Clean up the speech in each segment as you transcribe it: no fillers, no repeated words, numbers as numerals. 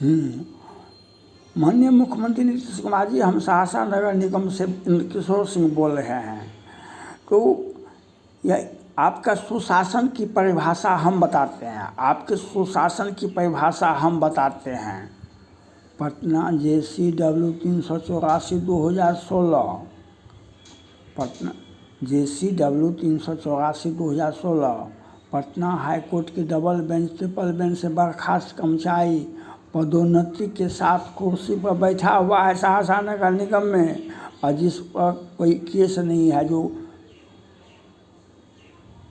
माननीय मुख्यमंत्री नीतीश कुमार जी, हम सहरसा नगर निगम से किशोर सिंह बोल रहे हैं। तो यह आपका सुशासन की परिभाषा हम बताते हैं, आपके सुशासन की परिभाषा हम बताते हैं। Patna JCW 384/2016, Patna JCW 384/2016, Patna high court के डबल बेंच ट्रिपल बेंच से बर्खास्त कर्मचारी पदोन्नति के साथ कुर्सी पर बैठा हुआ है सहरसा नगर निगम में, और जिस पर कोई केस नहीं है, जो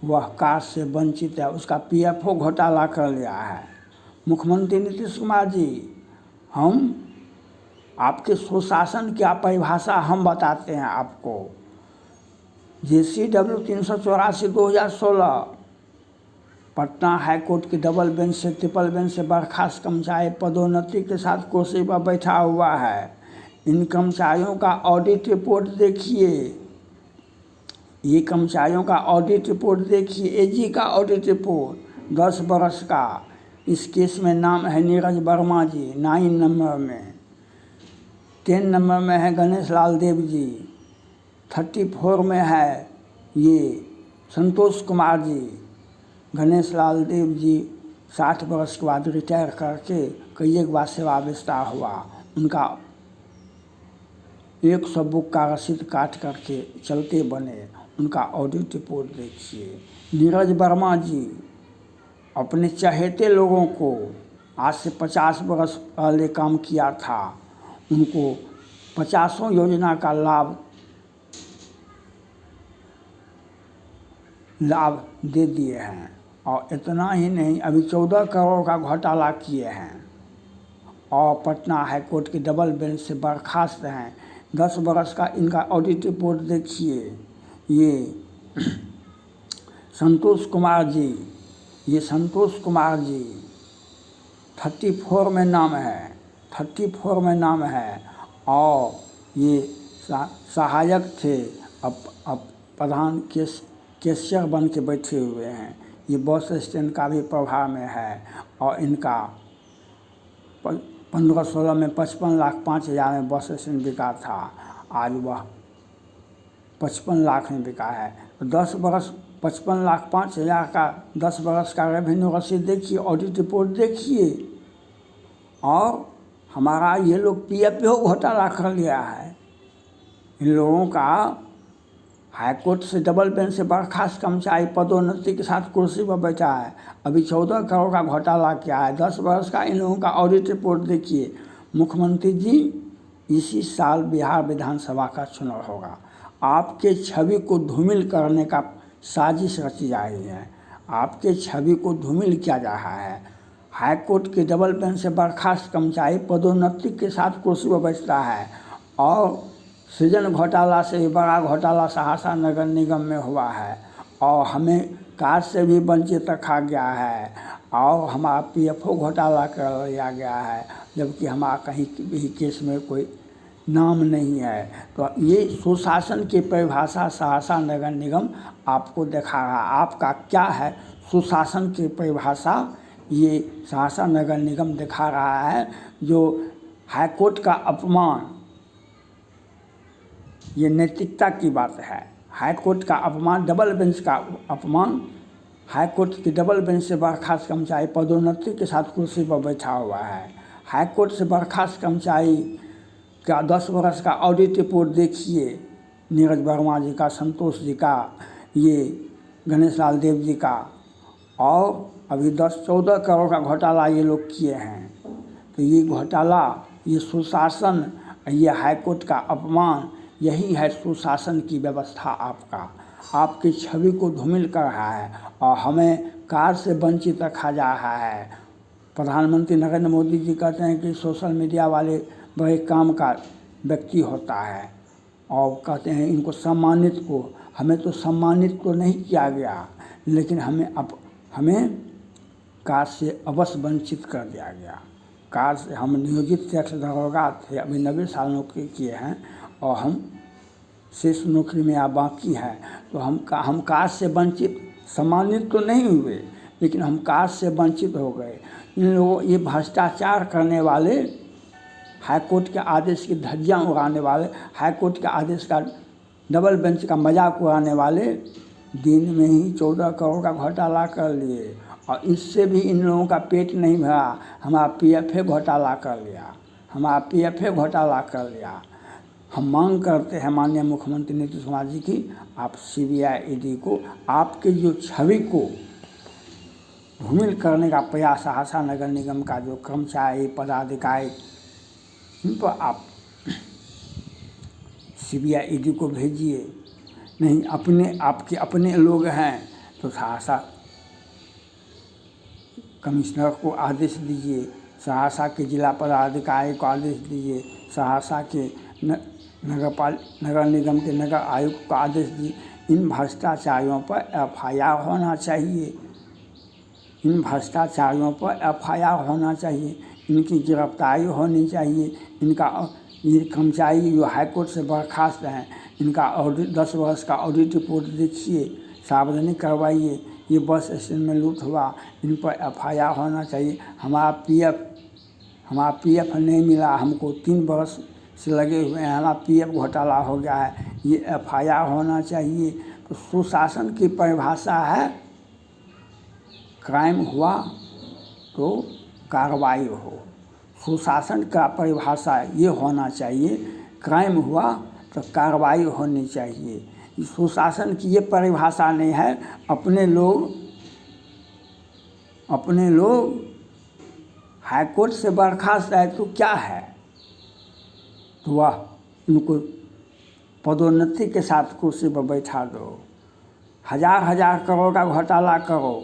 वह कार्य से वंचित है, उसका PFO घोटाला कर लिया है। मुख्यमंत्री नीतीश कुमार जी, हम आपके सुशासन की परिभाषा हम बताते हैं आपको। JCW 384/2016, पटना हाई कोर्ट के डबल बेंच से ट्रिपल बेंच से बर्खास्त कर्मचारी पदोन्नति के साथ कुर्सी पर बैठा हुआ है। इन कर्मचारियों का ऑडिट रिपोर्ट देखिए, ये कर्मचारियों का ऑडिट रिपोर्ट देखिए, AG का ऑडिट रिपोर्ट 10 बरस का। इस केस में नाम है नीरज वर्मा जी 9 नंबर में, 10 नंबर में है गणेश लाल देव जी, 34 में है ये संतोष कुमार जी। गणेश लाल देव जी 60 बरस के बाद रिटायर करके कई एक बार सेवा विस्तार हुआ, उनका 100 बुक का रसीद काट करके चलते बने, उनका ऑडिट रिपोर्ट देखिए। नीरज वर्मा जी अपने चहेते लोगों को आज से 50 बरस पहले काम किया था, उनको 50 योजना का लाभ दे दिए हैं। और इतना ही नहीं, अभी 14 करोड़ का घोटाला किए हैं और पटना हाई कोर्ट के डबल बेंच से बर्खास्त हैं। 10 बरस का इनका ऑडिट रिपोर्ट देखिए। ये संतोष कुमार जी, ये संतोष कुमार जी 34 में नाम है, 34 में नाम है, और ये सहायक थे, अब प्रधान कैशियर बन के बैठे हुए हैं। ये बस स्टैंड का भी प्रभाव में है, और इनका 15-16 में 55,05,000 में बस स्टैंड बिका था, आज वह 55 लाख में बिका है। तो 10 बरस 55,05,000 का 10 बरस का रेवेन्यू रसीद देखिए, ऑडिट रिपोर्ट देखिए। और हमारा ये लोग PFO घोटाला कर लिया है। इन लोगों का हाई कोर्ट से डबल बेंच से बर्खास्त कर्मचारी पदोन्नति के साथ कुर्सी पर बैठा है। अभी 14 करोड़ का घोटाला किया है। 10 वर्ष का इन लोगों का ऑडिट रिपोर्ट देखिए। मुख्यमंत्री जी, इसी साल बिहार विधानसभा का चुनाव होगा, आपके छवि को धूमिल करने का साजिश रची जा रही है। आपके छवि को धूमिल किया जा रहा है। हाई कोर्ट के डबल बेंच से बर्खास्त कर्मचारी पदोन्नति के साथ कुर्सी पर बैठता है, और सृजन घोटाला से बड़ा घोटाला सहरसा नगर निगम में हुआ है, और हमें कार्य से भी वंचित रखा गया है, और हमारा PFO घोटाला कर लिया गया है, जबकि हमारा कहीं भी केस में कोई नाम नहीं है। तो ये सुशासन की परिभाषा सहरसा नगर निगम आपको दिखा रहा है। आपका क्या है सुशासन की परिभाषा, ये सहरसा नगर निगम दिखा रहा है। जो हाईकोर्ट का अपमान, ये नैतिकता की बात है। हाई कोर्ट का अपमान, डबल बेंच का अपमान, हाई कोर्ट की डबल बेंच से बर्खास्त कर्मचारी पदोन्नति के साथ कुर्सी पर बैठा हुआ है। हाई कोर्ट से बर्खास्त कर्मचारी का 10 वर्ष का ऑडिट रिपोर्ट देखिए, नीरज वर्मा जी का, संतोष जी का, ये गणेश लाल देव जी का, और अभी 10-14 करोड़ का घोटाला ये लोग किए हैं। तो ये घोटाला, ये सुशासन, ये हाई कोर्ट का अपमान, यही है सुशासन की व्यवस्था। आपकी छवि को धूमिल कर रहा है, और हमें कार्य से वंचित रखा जा रहा है। प्रधानमंत्री नरेंद्र मोदी जी कहते हैं कि सोशल मीडिया वाले बड़े काम का व्यक्ति होता है, और कहते हैं इनको सम्मानित को, हमें तो सम्मानित तो नहीं किया गया, लेकिन हमें कार्य से अवश्य वंचित कर दिया गया। कार्य से हम नियोजित टैक्स दरोगा थे, अभी 90 साल नौकरी किए हैं, और हम शेष नौकरी में या बाकी है, तो हम कार्य से वंचित, सम्मानित तो नहीं हुए, लेकिन हम कार्य से वंचित हो गए। इन लोगों ये भ्रष्टाचार करने वाले, हाईकोर्ट के आदेश की धज्जियाँ उड़ाने वाले, हाईकोर्ट के आदेश का डबल बेंच का मजाक उड़ाने वाले दिन में ही 14 करोड़ का घोटाला कर लिए। और इससे भी इन लोगों का पेट नहीं भरा, हमारा पीएफए घोटाला कर लिया, हमारा पीएफए घोटाला कर लिया। हम मांग करते हैं माननीय मुख्यमंत्री नीतीश कुमार जी की, आप सीबीआई ईडी को आपके जो छवि को धूमिल करने का प्रयास सहरसा नगर निगम का जो कर्मचारी पदाधिकारी, इन पर आप सीबीआई ईडी को भेजिए। नहीं आपके अपने लोग हैं तो सहरसा कमिश्नर को आदेश दीजिए, सहरसा के जिला पदाधिकारी को आदेश दीजिए, सहरसा के नगर निगम के नगर आयुक्त को आदेश दीजिए। इन भ्रष्टाचारियों पर एफआईआर होना चाहिए, इन भ्रष्टाचारियों पर एफआईआर होना चाहिए, इनकी गिरफ्तारी होनी चाहिए। इनका ये कर्मचारी जो हाईकोर्ट से बर्खास्त हैं, इनका ऑडिट 10 वर्ष का ऑडिट रिपोर्ट देखिए, सार्वजनिक करवाइए। ये बस स्टैंड में लूट हुआ, इन पर एफआईआर होना चाहिए। हमारा पीएफ नहीं मिला, हमको 3 वर्ष से लगे हुए हैं, हमारा पीएफ घोटाला हो गया है, ये एफआईआर होना चाहिए। तो सुशासन की परिभाषा है, क्राइम हुआ तो कार्रवाई हो। सुशासन का परिभाषा ये होना चाहिए, क्राइम हुआ तो कार्रवाई होनी चाहिए। सुशासन की ये परिभाषा नहीं है। अपने लोग हाईकोर्ट से बर्खास्त है तो क्या है, तो वह उनको पदोन्नति के साथ कुर्सी पर बैठा दो। हजार करोड़ का घोटाला करो,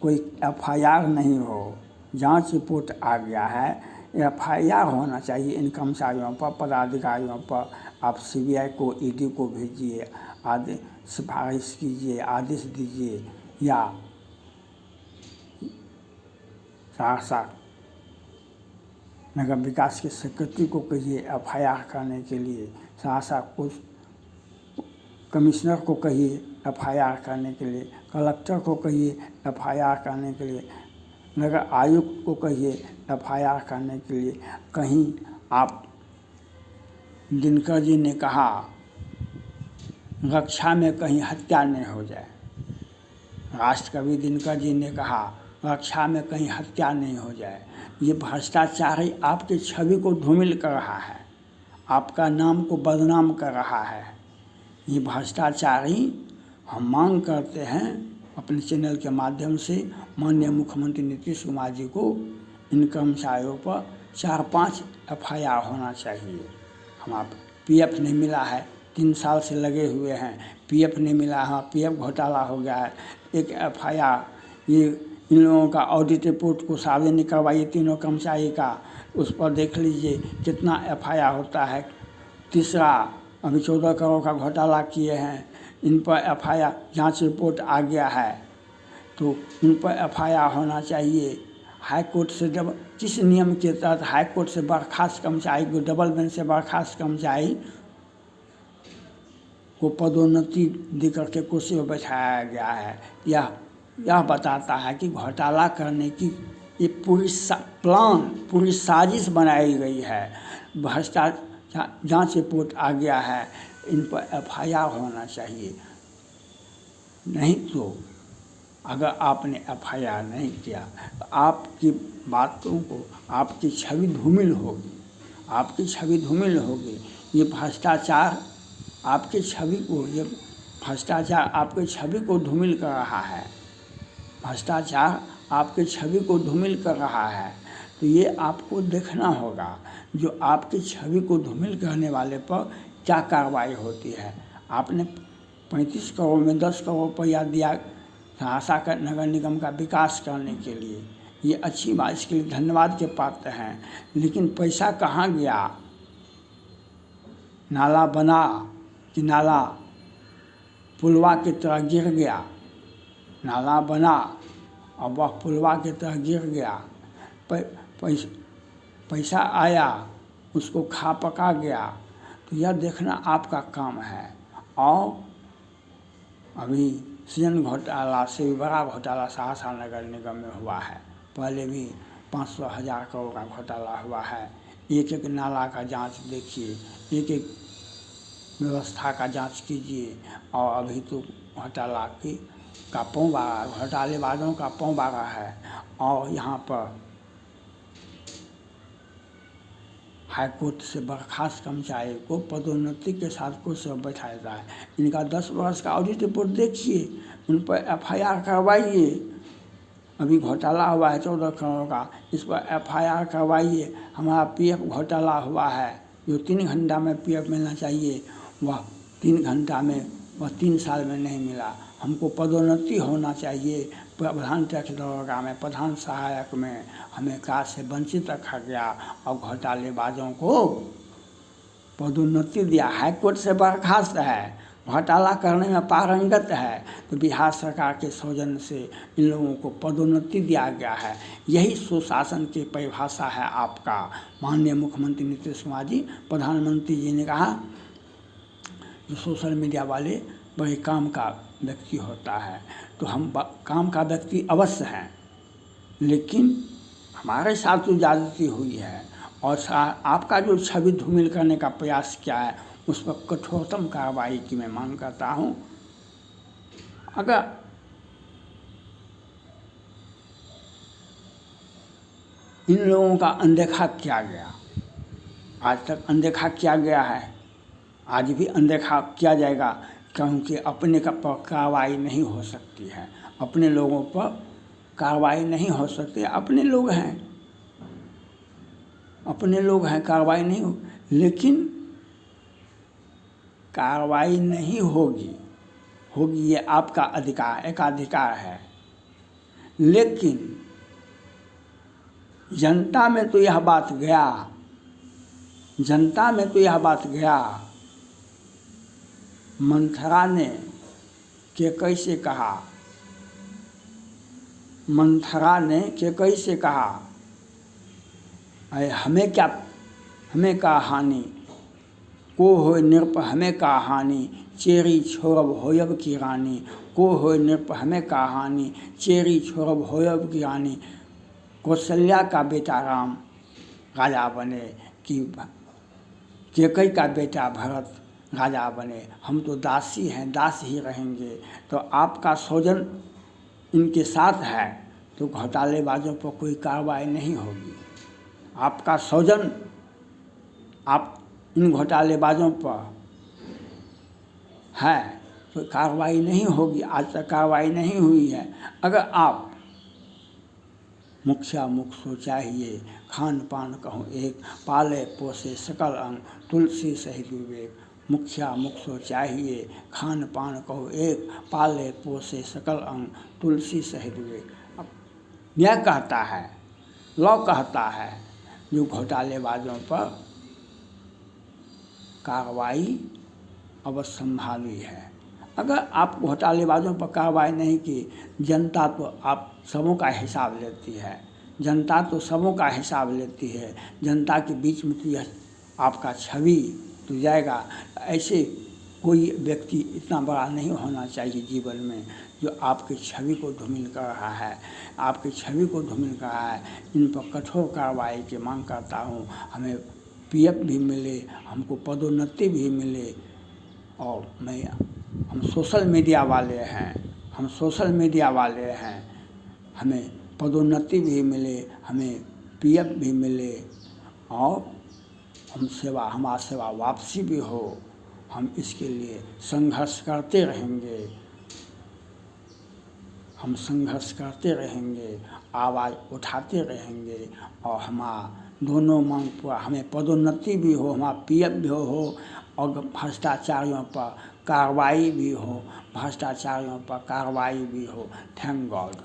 कोई एफआईआर नहीं हो। जांच रिपोर्ट आ गया है, एफआईआर होना चाहिए इन कर्मचारियों पर, पदाधिकारियों पर। आप सीबीआई को, ईडी को भेजिए, आदेश सिफारिश कीजिए, आदेश दीजिए, या सहरसा नगर विकास के सेक्रेटरी को कहिए एफआईआर करने के लिए, सहरसा को कमिश्नर को कहिए एफआईआर करने के लिए, कलेक्टर को कहिए एफआईआर करने के लिए, नगर आयुक्त को कहिए एफआईआर करने के लिए। कहीं आप दिनकर जी ने कहा रक्षा में कहीं हत्या नहीं हो जाए, राष्ट्रकवि दिनकर जी ने कहा रक्षा में कहीं हत्या नहीं हो जाए। ये भ्रष्टाचारी आपकी छवि को धूमिल कर रहा है, आपका नाम को बदनाम कर रहा है। ये भ्रष्टाचारी, हम मांग करते हैं अपने चैनल के माध्यम से माननीय मुख्यमंत्री नीतीश कुमार जी को, इन कर्मचारियों पर 4-5 एफआईआर होना चाहिए। हमारा पीएफ नहीं मिला है, 3 साल से लगे हुए हैं, पीएफ नहीं मिला है, पीएफ घोटाला हो गया है, एक एफआईआर। ये इन लोगों का ऑडिट रिपोर्ट को सार्वजनिक करवाइए, तीनों कर्मचारी का, उस पर देख लीजिए कितना एफआईआर होता है। तीसरा, अभी 14 करोड़ का घोटाला किए हैं, इन पर एफआईआर जांच रिपोर्ट आ गया है, तो इन पर एफआईआर होना चाहिए। हाईकोर्ट से जब किस नियम के तहत हाईकोर्ट से बर्खास्त कर्मचारी को, डबल बेंच से बर्खास्त कर्मचारी को पदोन्नति देकर के कुर्सी पर बैठाया गया है, यह बताता है कि घोटाला करने की ये पूरी साजिश बनाई गई है। भ्रष्टाचार जांच रिपोर्ट आ गया है, इन पर एफआईआर होना चाहिए। नहीं तो अगर आपने एफआईआर नहीं किया तो आपकी बातों को, आपकी छवि धूमिल होगी, आपकी छवि धूमिल होगी। ये भ्रष्टाचार आपकी छवि को, ये भ्रष्टाचार आपकी छवि को धूमिल कर रहा है, भ्रष्टाचार आपकी छवि को धूमिल कर रहा है। तो ये आपको देखना होगा, जो आपकी छवि को धूमिल करने वाले पर क्या कार्रवाई होती है। आपने 35 करोड़ में 10 करोड़ रुपया दिया सहरसा का नगर निगम का विकास करने के लिए, ये अच्छी बात, इसके लिए धन्यवाद के पात्र हैं। लेकिन पैसा कहाँ गया? नाला बना कि नाला पुलवा की तरह गिर गया? नाला बना और वह पुलवा की तरह गिर गया, पैसा आया, उसको खा पका गया। तो यह देखना आपका काम है। और अभी सृजन घोटाला से भी बड़ा घोटाला सहरसा नगर निगम में हुआ है। पहले भी 500,000 करोड़ का घोटाला हुआ है। एक एक नाला का जांच देखिए, एक एक व्यवस्था का जांच कीजिए, और अभी तो घोटाला का पौं बारा, घोटालेबाजों का पौं बारा है। और यहाँ पर हाईकोर्ट से बर्खास्त कर्मचारी को पदोन्नति के साथ कुर्सी पर बैठाया जाए। इनका 10 वर्ष का ऑडिट रिपोर्ट देखिए, उन पर FIR करवाइए। अभी घोटाला हुआ है 14 करोड़ का, इस पर FIR करवाइए। हमारा PF घोटाला हुआ है, जो 3 घंटा में PF मिलना चाहिए, वह 3 घंटा में, वह 3 साल में नहीं मिला। हमको पदोन्नति होना चाहिए। प्रधान टैक्स दरोगा में, प्रधान सहायक में हमें कार्य से वंचित रखा गया और घोटालेबाजों को पदोन्नति दिया। हाईकोर्ट से बर्खास्त है, घोटाला करने में पारंगत है, तो बिहार सरकार के सौजन्य से इन लोगों को पदोन्नति दिया गया है। यही सुशासन की परिभाषा है आपका। माननीय मुख्यमंत्री नीतीश कुमार जी, प्रधानमंत्री जी ने कहा जो सोशल मीडिया वाले बड़े काम का व्यक्ति होता है, तो हम काम का व्यक्ति अवश्य हैं, लेकिन हमारे साथ जो ज्यादती हुई है और आपका जो छवि धूमिल करने का प्रयास किया है, उस पर कठोरतम कार्रवाई की मैं मांग करता हूँ। अगर इन लोगों का अनदेखा किया गया, आज तक अनदेखा किया गया है, आज भी अनदेखा किया जाएगा, क्योंकि अपने का पर कार्रवाई नहीं हो सकती है। अपने लोगों पर कार्रवाई नहीं हो सकती, अपने लोग हैं, अपने लोग हैं, कार्रवाई नहीं हो, लेकिन कार्रवाई नहीं होगी, ये आपका अधिकार, एकाधिकार है। लेकिन जनता में तो यह बात गया, जनता में तो यह बात गया, मंथरा ने के कैसे कहा, मंथरा ने के कैसे कहा, हमें क्या, हमें का हानि, को होय नृप हमें का हानि, चेरी छोड़ब होयब की रानी, को होय नृप हमें का हानि, चेरी छोड़ब होयब की रानी। कौशल्या का बेटा राम राजा बने, कि केकई का बेटा भरत राजा बने। हम तो दासी हैं, दास ही रहेंगे। तो आपका सौजन इनके साथ है, तो घोटालेबाजों पर कोई कार्रवाई नहीं होगी। आपका सौजन आप इन घोटालेबाजों पर है, तो कार्रवाई नहीं होगी। आज तक कार्रवाई नहीं हुई है। अगर आप मुखिया मुख सो चाहिए, खान पान कहूँ एक, पाले पोसे सकल अंग, तुलसी सहित विवेक। मुखिया मुख सो चाहिए, खान पान कहूँ एक, पाले पोसे सकल अंग, तुलसी सहित विवेक। अब यह कहता है, लॉ कहता है, जो घोटालेबाजों पर कार्रवाई अवश्य संभावी है। अगर आप घोटालेबाजों पर कार्रवाई नहीं की, जनता तो आप सबों का हिसाब लेती है, जनता तो सबों का हिसाब लेती है। जनता के बीच में तो यह आपका छवि तो जाएगा। ऐसे कोई व्यक्ति इतना बड़ा नहीं होना चाहिए जीवन में, जो आपकी छवि को धूमिल कर रहा है, आपकी छवि को धूमिल कर रहा है। इन पर कठोर कार्रवाई की मांग करता हूँ। हमें PF भी मिले, हमको पदोन्नति भी मिले, और हम सोशल मीडिया वाले हैं, हम सोशल मीडिया वाले हैं, हमें पदोन्नति भी मिले, हमें PF भी मिले, और हमारा सेवा वापसी भी हो। हम इसके लिए संघर्ष करते रहेंगे, हम संघर्ष करते रहेंगे, आवाज़ उठाते रहेंगे, और हमारा दोनों मांग पूरा, हमें पदोन्नति भी हो, हमारा PF भी हो, और भ्रष्टाचारियों पर कार्रवाई भी हो, भ्रष्टाचारियों पर कार्रवाई भी हो। Thank God.